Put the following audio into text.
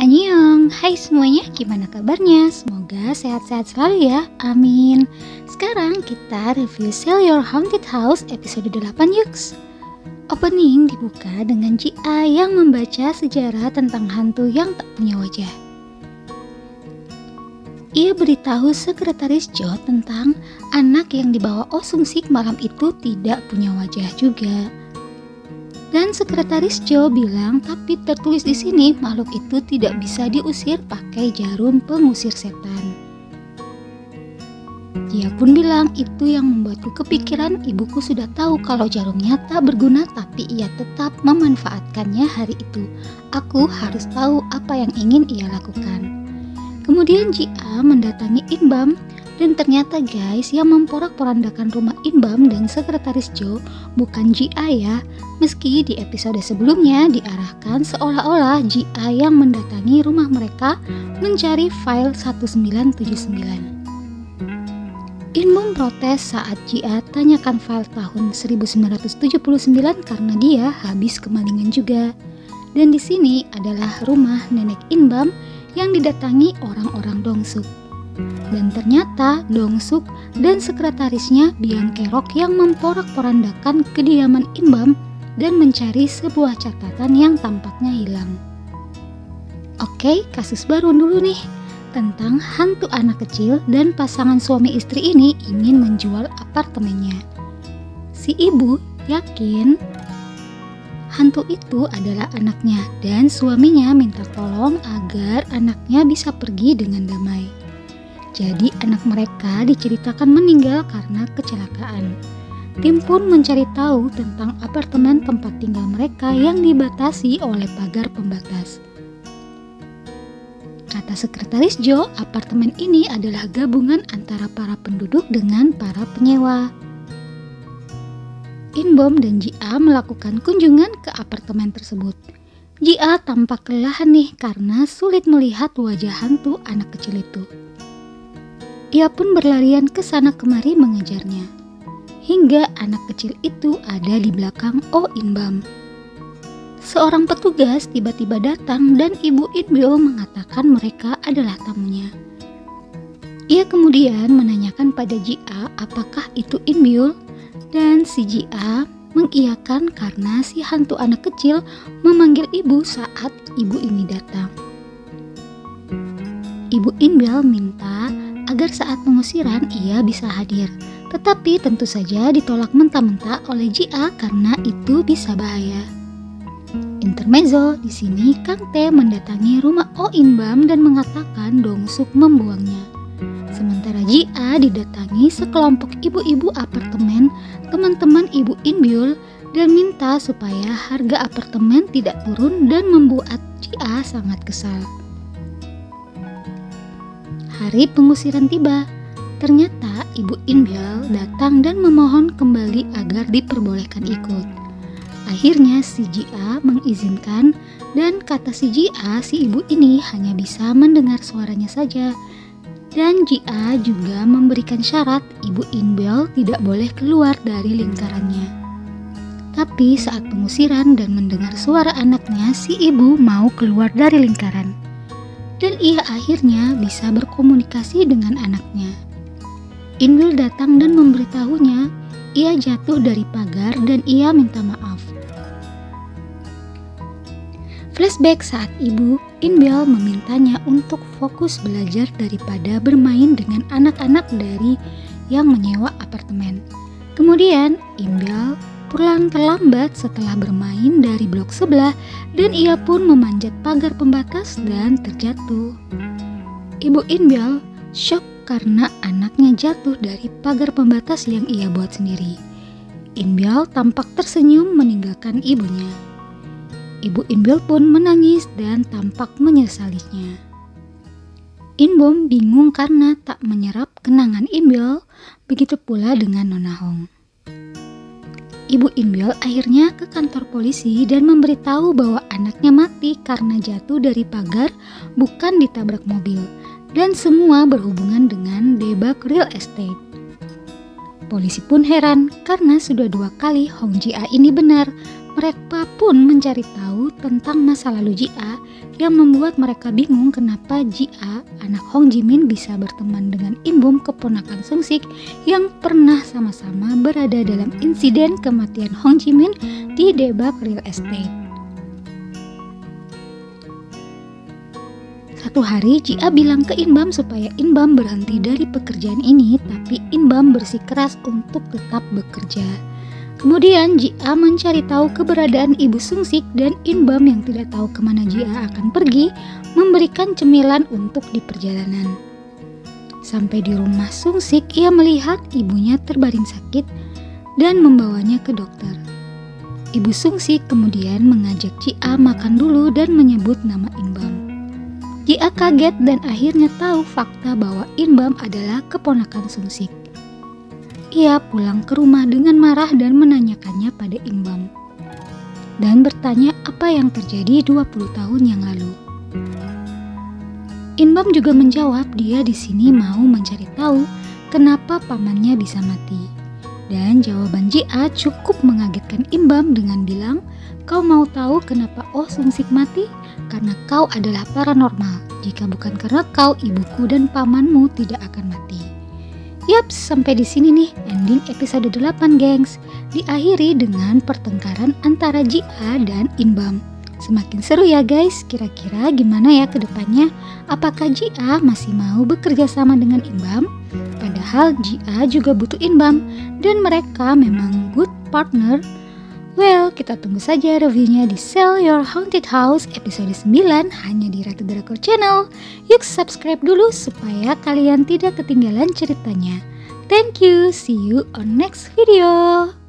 Annyeong, hai semuanya, gimana kabarnya? Semoga sehat-sehat selalu ya, amin. Sekarang kita review Sell Your Haunted House episode 8 yuks. Opening dibuka dengan Ji-a yang membaca sejarah tentang hantu yang tak punya wajah. Ia beritahu sekretaris Jo tentang anak yang dibawa Oh Sung-sik malam itu tidak punya wajah juga. Dan sekretaris Jo bilang, tapi tertulis di sini makhluk itu tidak bisa diusir pakai jarum pengusir setan. Dia pun bilang, itu yang membuatku kepikiran, ibuku sudah tahu kalau jarumnya tak berguna tapi ia tetap memanfaatkannya hari itu. Aku harus tahu apa yang ingin ia lakukan. Kemudian Ji-a mendatangi Inbam. Dan ternyata guys, yang memporak-porandakan rumah Inbam dan sekretaris Jo bukan Ji-a ya. Meski di episode sebelumnya diarahkan seolah-olah Ji-a yang mendatangi rumah mereka mencari file 1979. Inbam protes saat Ji-a tanyakan file tahun 1979 karena dia habis kemalingan juga. Dan di sini adalah rumah nenek Inbam yang didatangi orang-orang Dongsuk. Dan ternyata Dongsuk dan sekretarisnya Biang Kerok yang memporak-porandakan kediaman Inbam dan mencari sebuah catatan yang tampaknya hilang. Oke, kasus baru dulu nih, tentang hantu anak kecil dan pasangan suami istri ini ingin menjual apartemennya. Si ibu yakin hantu itu adalah anaknya dan suaminya minta tolong agar anaknya bisa pergi dengan damai. Jadi anak mereka diceritakan meninggal karena kecelakaan. Tim pun mencari tahu tentang apartemen tempat tinggal mereka yang dibatasi oleh pagar pembatas. Kata sekretaris Jo, apartemen ini adalah gabungan antara para penduduk dengan para penyewa. Inbom dan Ji-a melakukan kunjungan ke apartemen tersebut. Ji-a tampak kelelahan nih karena sulit melihat wajah hantu anak kecil itu. Ia pun berlarian ke sana kemari mengejarnya. Hingga anak kecil itu ada di belakang Oh Inbam. Seorang petugas tiba-tiba datang dan Ibu Inbyul mengatakan mereka adalah tamunya. Ia kemudian menanyakan pada Ji-a apakah itu Inbyul dan si Ji-a mengiyakan karena si hantu anak kecil memanggil ibu saat ibu ini datang. Ibu Inbyul minta agar saat pengusiran ia bisa hadir, tetapi tentu saja ditolak mentah-mentah oleh Ji-a karena itu bisa bahaya. Intermezzo, di sini Kang Tae mendatangi rumah Oh Inbam dan mengatakan Dongsuk membuangnya. Sementara Ji-a didatangi sekelompok ibu-ibu apartemen, teman-teman Ibu Inbyul, dan minta supaya harga apartemen tidak turun dan membuat Ji-a sangat kesal. Hari pengusiran tiba. Ternyata Ibu Inbyul datang dan memohon kembali agar diperbolehkan ikut. Akhirnya si Ji-a mengizinkan dan kata si Ji-a si ibu ini hanya bisa mendengar suaranya saja. Dan Ji-a juga memberikan syarat Ibu Inbyul tidak boleh keluar dari lingkarannya. Tapi saat pengusiran dan mendengar suara anaknya, si ibu mau keluar dari lingkaran. Dan ia akhirnya bisa berkomunikasi dengan anaknya. Inbyul datang dan memberitahunya ia jatuh dari pagar dan ia minta maaf. Flashback saat Ibu Inbyul memintanya untuk fokus belajar daripada bermain dengan anak-anak dari yang menyewa apartemen. Kemudian Inbyul pulang terlambat setelah bermain dari blok sebelah dan ia pun memanjat pagar pembatas dan terjatuh. Ibu Inbyul shock karena anaknya jatuh dari pagar pembatas yang ia buat sendiri. Inbyul tampak tersenyum meninggalkan ibunya. Ibu Inbyul pun menangis dan tampak menyesalinya. Inbom bingung karena tak menyerap kenangan Inbyul, begitu pula dengan Nona Hong. Ibu Inbyul akhirnya ke kantor polisi dan memberitahu bahwa anaknya mati karena jatuh dari pagar, bukan ditabrak mobil, dan semua berhubungan dengan debak real estate. Polisi pun heran karena sudah 2 kali Hong Ji-a ini benar Mereka pun mencari tahu tentang masa lalu Jia yang membuat mereka bingung kenapa Jia, anak Hong Jimin, bisa berteman dengan Im Bum, keponakan Sung Sik yang pernah sama-sama berada dalam insiden kematian Hong Jimin di Daebak Real Estate. Satu hari Jia bilang ke Im Bum supaya Im Bum berhenti dari pekerjaan ini, tapi Im Bum bersikeras untuk tetap bekerja. Kemudian Jia mencari tahu keberadaan ibu Sung Sik dan Im Bum yang tidak tahu kemana Jia akan pergi memberikan cemilan untuk di perjalanan. Sampai di rumah Sung Sik, ia melihat ibunya terbaring sakit dan membawanya ke dokter. Ibu Sung Sik kemudian mengajak Jia makan dulu dan menyebut nama Im Bum. Jia kaget dan akhirnya tahu fakta bahwa Im Bum adalah keponakan Sung Sik. Ia pulang ke rumah dengan marah dan menanyakannya pada Im Bum dan bertanya apa yang terjadi 20 tahun yang lalu. Im Bum juga menjawab dia di sini mau mencari tahu kenapa pamannya bisa mati. Dan jawaban Jia cukup mengagetkan Im Bum dengan bilang, "Kau mau tahu kenapa Sung Sik mati? Karena kau adalah paranormal. Jika bukan karena kau, ibuku dan pamanmu tidak akan mati." Yaps, sampai di sini nih ending episode 8, gengs. Diakhiri dengan pertengkaran antara Jia dan Im Bum. Semakin seru ya guys, kira-kira gimana ya ke depannya? Apakah Jia masih mau bekerja sama dengan Im Bum? Padahal Jia juga butuh Im Bum dan mereka memang good partner. Well, kita tunggu saja reviewnya di Sell Your Haunted House episode 9 hanya di Ratu Drakor Channel. Yuk subscribe dulu supaya kalian tidak ketinggalan ceritanya. Thank you, see you on next video.